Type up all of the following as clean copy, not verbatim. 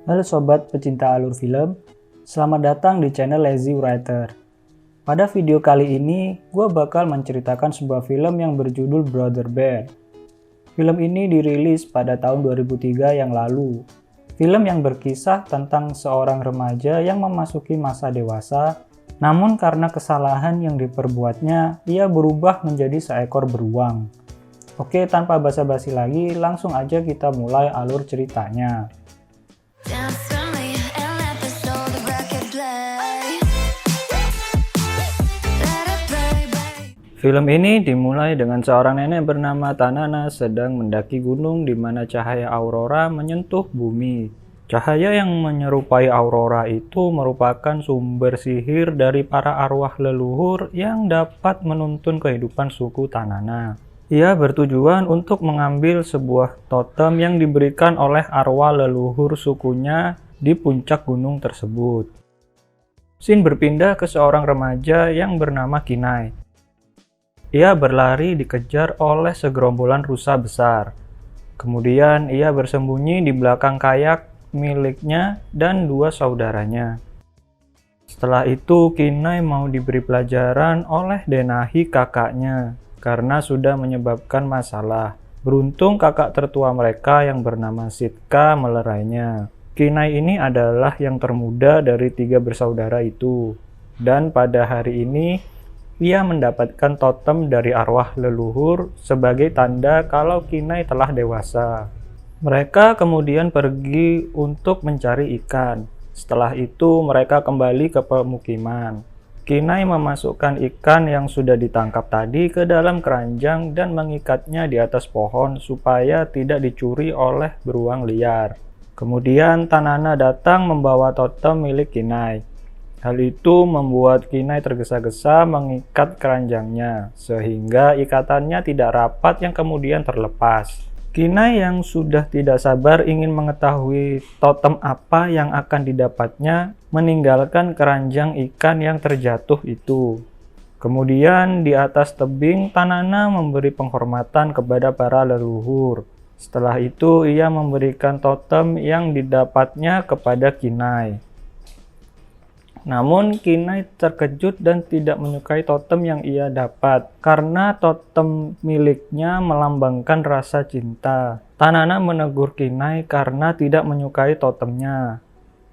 Halo sobat pecinta alur film, selamat datang di channel Lazy Writer. Pada video kali ini, gue bakal menceritakan sebuah film yang berjudul Brother Bear. Film ini dirilis pada tahun 2003 yang lalu. Film yang berkisah tentang seorang remaja yang memasuki masa dewasa, namun karena kesalahan yang diperbuatnya, ia berubah menjadi seekor beruang. Oke, tanpa basa-basi lagi, langsung aja kita mulai alur ceritanya. Film ini dimulai dengan seorang nenek bernama Tanana sedang mendaki gunung di mana cahaya aurora menyentuh bumi. Cahaya yang menyerupai aurora itu merupakan sumber sihir dari para arwah leluhur yang dapat menuntun kehidupan suku Tanana. Ia bertujuan untuk mengambil sebuah totem yang diberikan oleh arwah leluhur sukunya di puncak gunung tersebut. Scene berpindah ke seorang remaja yang bernama Kinai. Ia berlari dikejar oleh segerombolan rusa besar. Kemudian ia bersembunyi di belakang kayak miliknya dan dua saudaranya. Setelah itu Kinai mau diberi pelajaran oleh Denahi kakaknya karena sudah menyebabkan masalah. Beruntung kakak tertua mereka yang bernama Sitka melerainya. Kinai ini adalah yang termuda dari 3 bersaudara itu. Dan pada hari ini ia mendapatkan totem dari arwah leluhur sebagai tanda kalau Kinai telah dewasa. Mereka kemudian pergi untuk mencari ikan. Setelah itu mereka kembali ke pemukiman. Kinai memasukkan ikan yang sudah ditangkap tadi ke dalam keranjang dan mengikatnya di atas pohon supaya tidak dicuri oleh beruang liar. Kemudian Tanana datang membawa totem milik Kinai. Hal itu membuat Kinai tergesa-gesa mengikat keranjangnya, sehingga ikatannya tidak rapat yang kemudian terlepas. Kinai yang sudah tidak sabar ingin mengetahui totem apa yang akan didapatnya, meninggalkan keranjang ikan yang terjatuh itu. Kemudian di atas tebing, Tanana memberi penghormatan kepada para leluhur. Setelah itu ia memberikan totem yang didapatnya kepada Kinai. Namun Kinai terkejut dan tidak menyukai totem yang ia dapat karena totem miliknya melambangkan rasa cinta. Tanana menegur Kinai karena tidak menyukai totemnya.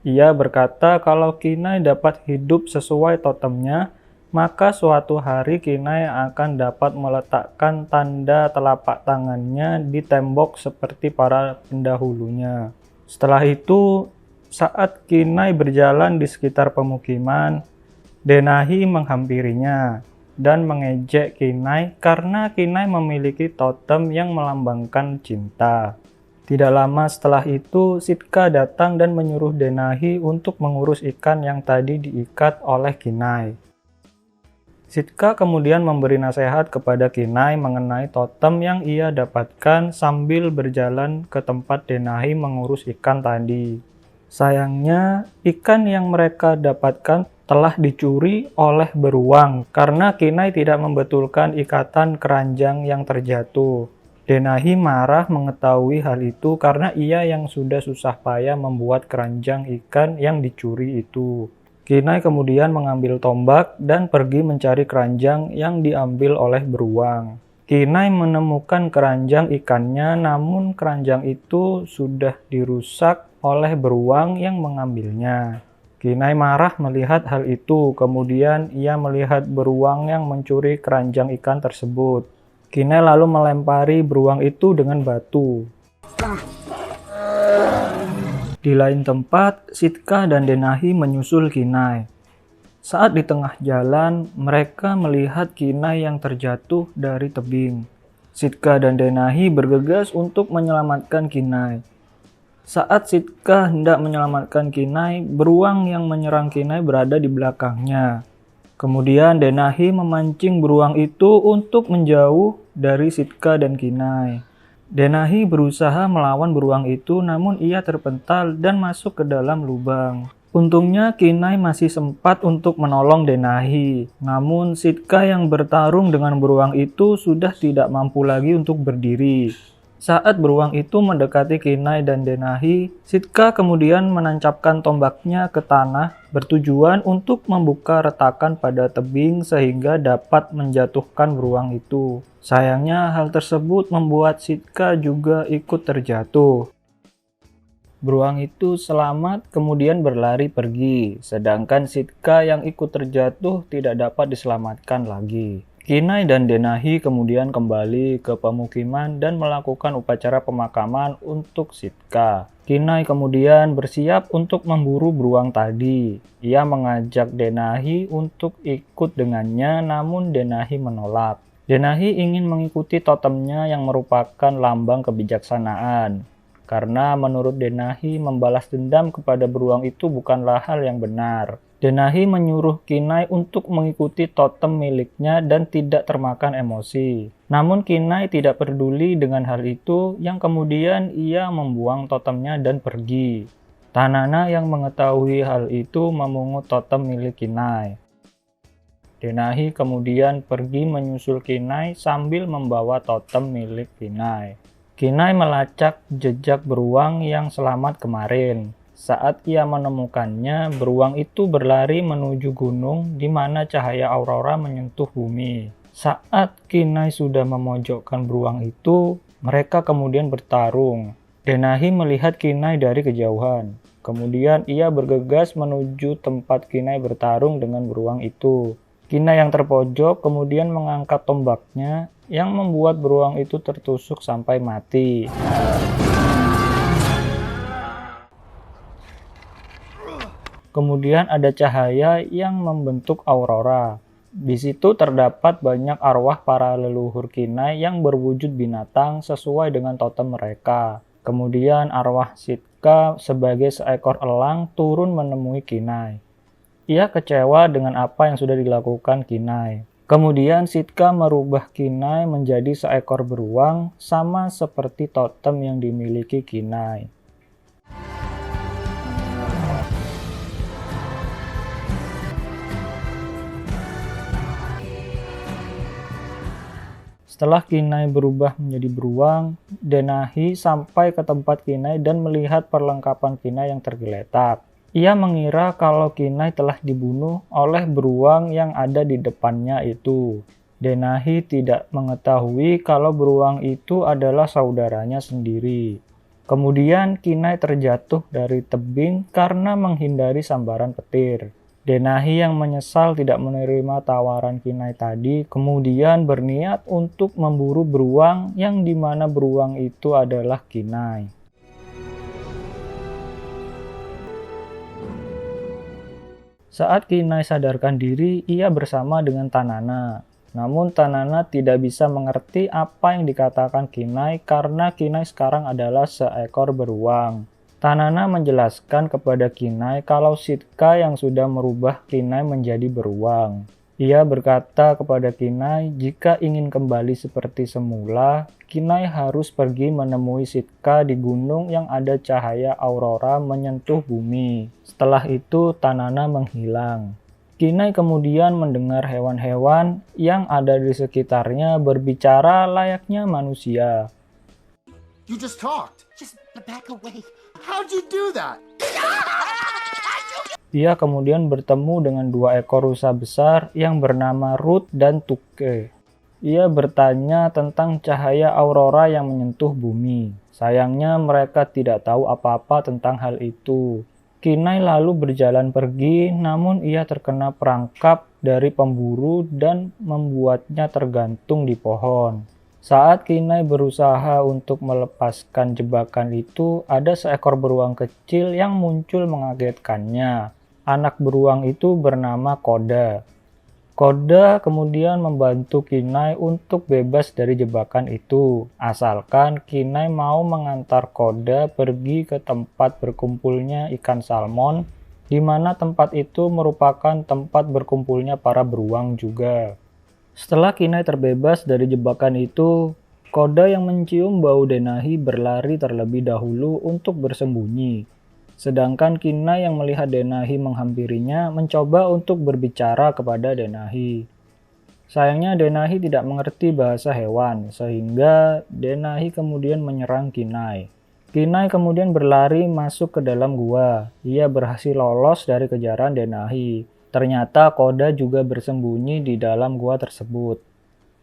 Ia berkata kalau Kinai dapat hidup sesuai totemnya, maka suatu hari Kinai akan dapat meletakkan tanda telapak tangannya di tembok seperti para pendahulunya. Setelah itu, saat Kinai berjalan di sekitar pemukiman, Denahi menghampirinya dan mengejek Kinai karena Kinai memiliki totem yang melambangkan cinta. Tidak lama setelah itu, Sitka datang dan menyuruh Denahi untuk mengurus ikan yang tadi diikat oleh Kinai. Sitka kemudian memberi nasihat kepada Kinai mengenai totem yang ia dapatkan sambil berjalan ke tempat Denahi mengurus ikan tadi. Sayangnya, ikan yang mereka dapatkan telah dicuri oleh beruang karena Kinai tidak membetulkan ikatan keranjang yang terjatuh. Denahi marah mengetahui hal itu karena ia yang sudah susah payah membuat keranjang ikan yang dicuri itu. Kinai kemudian mengambil tombak dan pergi mencari keranjang yang diambil oleh beruang. Kinai menemukan keranjang ikannya, namun keranjang itu sudah dirusak oleh beruang yang mengambilnya. Kinai marah melihat hal itu, kemudian ia melihat beruang yang mencuri keranjang ikan tersebut. Kinai lalu melempari beruang itu dengan batu. Di lain tempat, Sitka dan Denahi menyusul Kinai. Saat di tengah jalan, mereka melihat Kinai yang terjatuh dari tebing. Sitka dan Denahi bergegas untuk menyelamatkan Kinai. Saat Sitka hendak menyelamatkan Kinai, beruang yang menyerang Kinai berada di belakangnya. Kemudian Denahi memancing beruang itu untuk menjauh dari Sitka dan Kinai. Denahi berusaha melawan beruang itu, namun ia terpental dan masuk ke dalam lubang. Untungnya Kinai masih sempat untuk menolong Denahi. Namun Sitka yang bertarung dengan beruang itu sudah tidak mampu lagi untuk berdiri. Saat beruang itu mendekati Kinai dan Denahi, Sitka kemudian menancapkan tombaknya ke tanah bertujuan untuk membuka retakan pada tebing sehingga dapat menjatuhkan beruang itu. Sayangnya hal tersebut membuat Sitka juga ikut terjatuh. Beruang itu selamat kemudian berlari pergi, sedangkan Sitka yang ikut terjatuh tidak dapat diselamatkan lagi. Kinai dan Denahi kemudian kembali ke pemukiman dan melakukan upacara pemakaman untuk Sitka. Kinai kemudian bersiap untuk memburu beruang tadi. Ia mengajak Denahi untuk ikut dengannya, namun Denahi menolak. Denahi ingin mengikuti totemnya yang merupakan lambang kebijaksanaan. Karena menurut Denahi membalas dendam kepada beruang itu bukanlah hal yang benar. Denahi menyuruh Kinai untuk mengikuti totem miliknya dan tidak termakan emosi. Namun Kinai tidak peduli dengan hal itu, yang kemudian ia membuang totemnya dan pergi. Tanana yang mengetahui hal itu memungut totem milik Kinai. Denahi kemudian pergi menyusul Kinai sambil membawa totem milik Kinai. Kinai melacak jejak beruang yang selamat kemarin. Saat ia menemukannya, beruang itu berlari menuju gunung di mana cahaya aurora menyentuh bumi. Saat Kinai sudah memojokkan beruang itu, mereka kemudian bertarung. Denahi melihat Kinai dari kejauhan. Kemudian ia bergegas menuju tempat Kinai bertarung dengan beruang itu. Kinai yang terpojok kemudian mengangkat tombaknya yang membuat beruang itu tertusuk sampai mati. Kemudian ada cahaya yang membentuk aurora. Di situ terdapat banyak arwah para leluhur Kinai yang berwujud binatang sesuai dengan totem mereka. Kemudian arwah Sitka sebagai seekor elang turun menemui Kinai. Ia kecewa dengan apa yang sudah dilakukan Kinai. Kemudian Sitka merubah Kinai menjadi seekor beruang sama seperti totem yang dimiliki Kinai. Setelah Kinai berubah menjadi beruang, Denahi sampai ke tempat Kinai dan melihat perlengkapan Kinai yang tergeletak. Ia mengira kalau Kinai telah dibunuh oleh beruang yang ada di depannya itu. Denahi tidak mengetahui kalau beruang itu adalah saudaranya sendiri. Kemudian Kinai terjatuh dari tebing karena menghindari sambaran petir. Denahi yang menyesal tidak menerima tawaran Kinai tadi kemudian berniat untuk memburu beruang yang dimana beruang itu adalah Kinai. Saat Kinai sadarkan diri, ia bersama dengan Tanana. Namun Tanana tidak bisa mengerti apa yang dikatakan Kinai karena Kinai sekarang adalah seekor beruang. Tanana menjelaskan kepada Kinai kalau Sitka yang sudah merubah Kinai menjadi beruang. Ia berkata kepada Kinai jika ingin kembali seperti semula, Kinai harus pergi menemui Sitka di gunung yang ada cahaya aurora menyentuh bumi. Setelah itu Tanana menghilang. Kinai kemudian mendengar hewan-hewan yang ada di sekitarnya berbicara layaknya manusia. You just talked. Just back away. How'd you do that? Ia kemudian bertemu dengan dua ekor rusa besar yang bernama Ruth dan Tuke. Ia bertanya tentang cahaya aurora yang menyentuh bumi. Sayangnya mereka tidak tahu apa-apa tentang hal itu. Kinai lalu berjalan pergi, namun ia terkena perangkap dari pemburu dan membuatnya tergantung di pohon. Saat Kinai berusaha untuk melepaskan jebakan itu, ada seekor beruang kecil yang muncul mengagetkannya. Anak beruang itu bernama Koda. Koda kemudian membantu Kinai untuk bebas dari jebakan itu, asalkan Kinai mau mengantar Koda pergi ke tempat berkumpulnya ikan salmon, di mana tempat itu merupakan tempat berkumpulnya para beruang juga. Setelah Kinai terbebas dari jebakan itu, Koda yang mencium bau Denahi berlari terlebih dahulu untuk bersembunyi. Sedangkan Kinai yang melihat Denahi menghampirinya mencoba untuk berbicara kepada Denahi. Sayangnya Denahi tidak mengerti bahasa hewan, sehingga Denahi kemudian menyerang Kinai. Kinai kemudian berlari masuk ke dalam gua. Ia berhasil lolos dari kejaran Denahi. Ternyata Koda juga bersembunyi di dalam gua tersebut.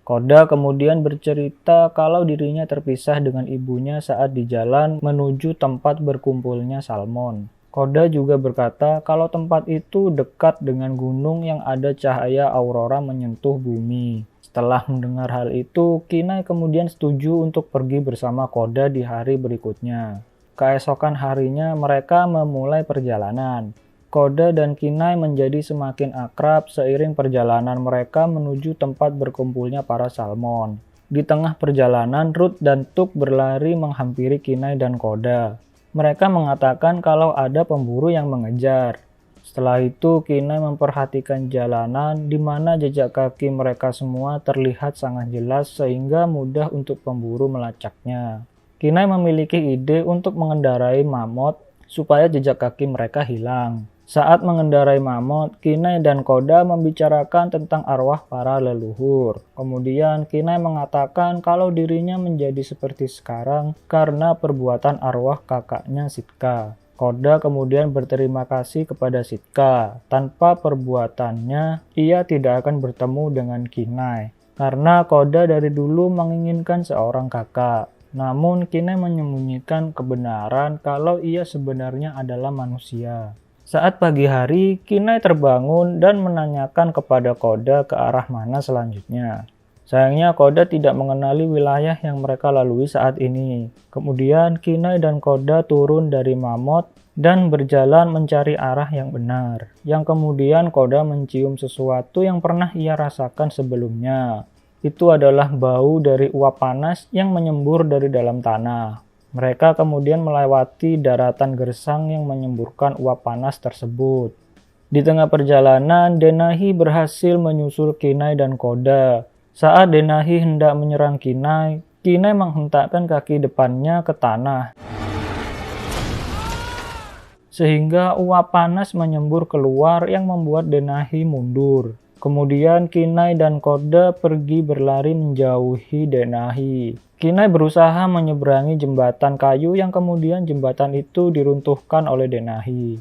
Koda kemudian bercerita kalau dirinya terpisah dengan ibunya saat di jalan menuju tempat berkumpulnya salmon. Koda juga berkata kalau tempat itu dekat dengan gunung yang ada cahaya aurora menyentuh bumi. Setelah mendengar hal itu, Kinai kemudian setuju untuk pergi bersama Koda di hari berikutnya. Keesokan harinya mereka memulai perjalanan. Koda dan Kinai menjadi semakin akrab seiring perjalanan mereka menuju tempat berkumpulnya para salmon. Di tengah perjalanan, Ruth dan Tuk berlari menghampiri Kinai dan Koda. Mereka mengatakan kalau ada pemburu yang mengejar. Setelah itu, Kinai memperhatikan jalanan di mana jejak kaki mereka semua terlihat sangat jelas sehingga mudah untuk pemburu melacaknya. Kinai memiliki ide untuk mengendarai mamut supaya jejak kaki mereka hilang. Saat mengendarai mamut, Kinai dan Koda membicarakan tentang arwah para leluhur. Kemudian Kinai mengatakan kalau dirinya menjadi seperti sekarang karena perbuatan arwah kakaknya Sitka. Koda kemudian berterima kasih kepada Sitka. Tanpa perbuatannya, ia tidak akan bertemu dengan Kinai. Karena Koda dari dulu menginginkan seorang kakak. Namun Kinai menyembunyikan kebenaran kalau ia sebenarnya adalah manusia. Saat pagi hari, Kinai terbangun dan menanyakan kepada Koda ke arah mana selanjutnya. Sayangnya Koda tidak mengenali wilayah yang mereka lalui saat ini. Kemudian Kinai dan Koda turun dari mamut dan berjalan mencari arah yang benar. Yang kemudian Koda mencium sesuatu yang pernah ia rasakan sebelumnya. Itu adalah bau dari uap panas yang menyembur dari dalam tanah. Mereka kemudian melewati daratan gersang yang menyemburkan uap panas tersebut. Di tengah perjalanan, Denahi berhasil menyusul Kinai dan Koda. Saat Denahi hendak menyerang Kinai, Kinai menghentakkan kaki depannya ke tanah. Sehingga uap panas menyembur keluar yang membuat Denahi mundur. Kemudian Kinai dan Koda pergi berlari menjauhi Denahi. Kinai berusaha menyeberangi jembatan kayu yang kemudian jembatan itu diruntuhkan oleh Denahi.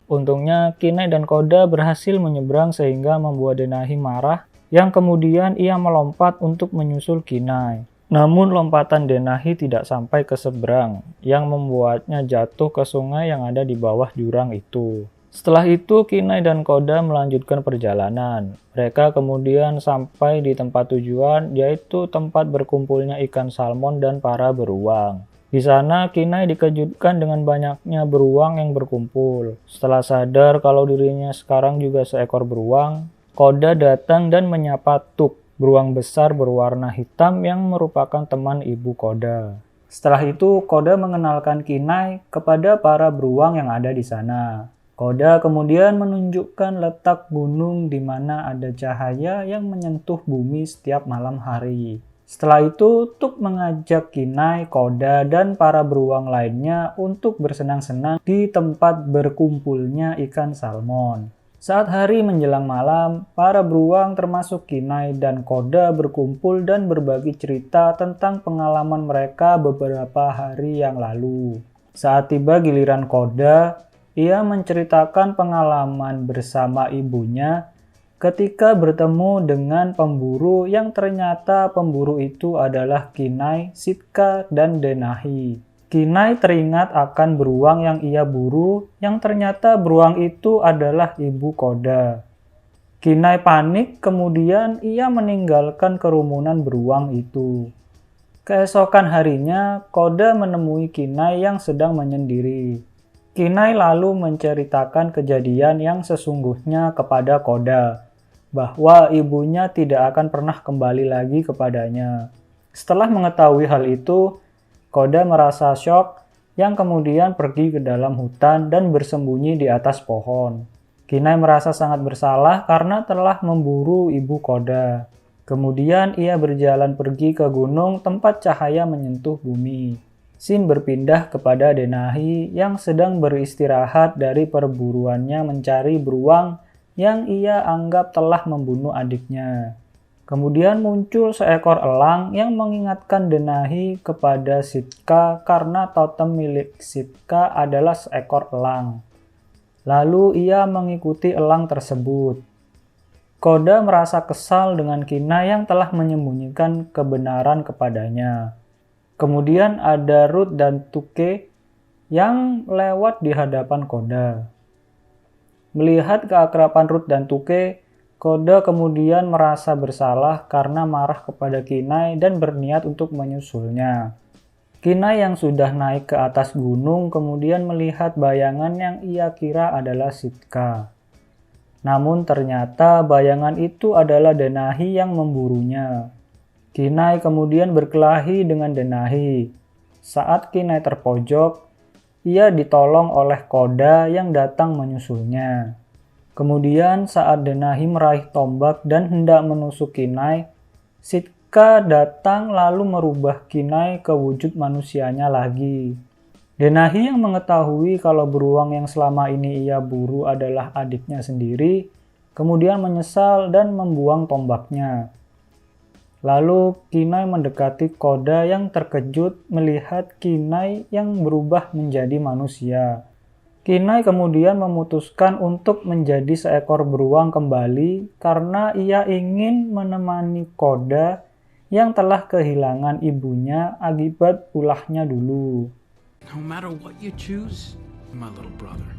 Untungnya Kinai dan Koda berhasil menyeberang sehingga membuat Denahi marah yang kemudian ia melompat untuk menyusul Kinai. Namun lompatan Denahi tidak sampai ke seberang yang membuatnya jatuh ke sungai yang ada di bawah jurang itu. Setelah itu, Kinai dan Koda melanjutkan perjalanan. Mereka kemudian sampai di tempat tujuan, yaitu tempat berkumpulnya ikan salmon dan para beruang. Di sana, Kinai dikejutkan dengan banyaknya beruang yang berkumpul. Setelah sadar kalau dirinya sekarang juga seekor beruang, Koda datang dan menyapa Tuk, beruang besar berwarna hitam yang merupakan teman ibu Koda. Setelah itu, Koda mengenalkan Kinai kepada para beruang yang ada di sana. Koda kemudian menunjukkan letak gunung di mana ada cahaya yang menyentuh bumi setiap malam hari. Setelah itu, Tuk mengajak Kinai, Koda, dan para beruang lainnya untuk bersenang-senang di tempat berkumpulnya ikan salmon. Saat hari menjelang malam, para beruang termasuk Kinai dan Koda berkumpul dan berbagi cerita tentang pengalaman mereka beberapa hari yang lalu. Saat tiba giliran Koda, ia menceritakan pengalaman bersama ibunya ketika bertemu dengan pemburu yang ternyata pemburu itu adalah Kinai, Sitka, dan Denahi. Kinai teringat akan beruang yang ia buru yang ternyata beruang itu adalah ibu Koda. Kinai panik kemudian ia meninggalkan kerumunan beruang itu. Keesokan harinya, Koda menemui Kinai yang sedang menyendiri. Kinai lalu menceritakan kejadian yang sesungguhnya kepada Koda, bahwa ibunya tidak akan pernah kembali lagi kepadanya. Setelah mengetahui hal itu, Koda merasa syok yang kemudian pergi ke dalam hutan dan bersembunyi di atas pohon. Kinai merasa sangat bersalah karena telah memburu ibu Koda. Kemudian ia berjalan pergi ke gunung tempat cahaya menyentuh bumi. Scene berpindah kepada Denahi yang sedang beristirahat dari perburuannya mencari beruang yang ia anggap telah membunuh adiknya. Kemudian muncul seekor elang yang mengingatkan Denahi kepada Sitka karena totem milik Sitka adalah seekor elang. Lalu ia mengikuti elang tersebut. Koda merasa kesal dengan Kina yang telah menyembunyikan kebenaran kepadanya. Kemudian ada Ruth dan Tuke yang lewat di hadapan Koda. Melihat keakraban Ruth dan Tuke, Koda kemudian merasa bersalah karena marah kepada Kinai dan berniat untuk menyusulnya. Kinai yang sudah naik ke atas gunung kemudian melihat bayangan yang ia kira adalah Sitka. Namun ternyata bayangan itu adalah Denahi yang memburunya. Kinai kemudian berkelahi dengan Denahi. Saat Kinai terpojok, ia ditolong oleh Koda yang datang menyusulnya. Kemudian saat Denahi meraih tombak dan hendak menusuk Kinai, Sitka datang lalu merubah Kinai ke wujud manusianya lagi. Denahi yang mengetahui kalau beruang yang selama ini ia buru adalah adiknya sendiri, kemudian menyesal dan membuang tombaknya. Lalu Kinai mendekati Koda yang terkejut melihat Kinai yang berubah menjadi manusia. Kinai kemudian memutuskan untuk menjadi seekor beruang kembali karena ia ingin menemani Koda yang telah kehilangan ibunya akibat ulahnya dulu. No matter what you choose, my little brother.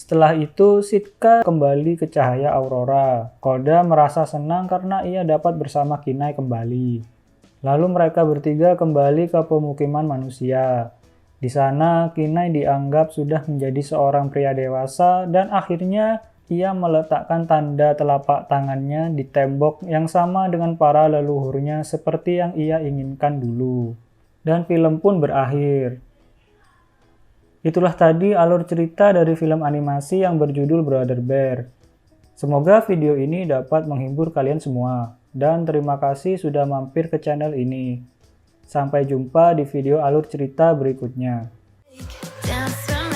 Setelah itu, Sitka kembali ke cahaya Aurora. Koda merasa senang karena ia dapat bersama Kinai kembali. Lalu mereka bertiga kembali ke pemukiman manusia. Di sana, Kinai dianggap sudah menjadi seorang pria dewasa dan akhirnya ia meletakkan tanda telapak tangannya di tembok yang sama dengan para leluhurnya seperti yang ia inginkan dulu. Dan film pun berakhir. Itulah tadi alur cerita dari film animasi yang berjudul Brother Bear. Semoga video ini dapat menghibur kalian semua. Dan terima kasih sudah mampir ke channel ini. Sampai jumpa di video alur cerita berikutnya. Dance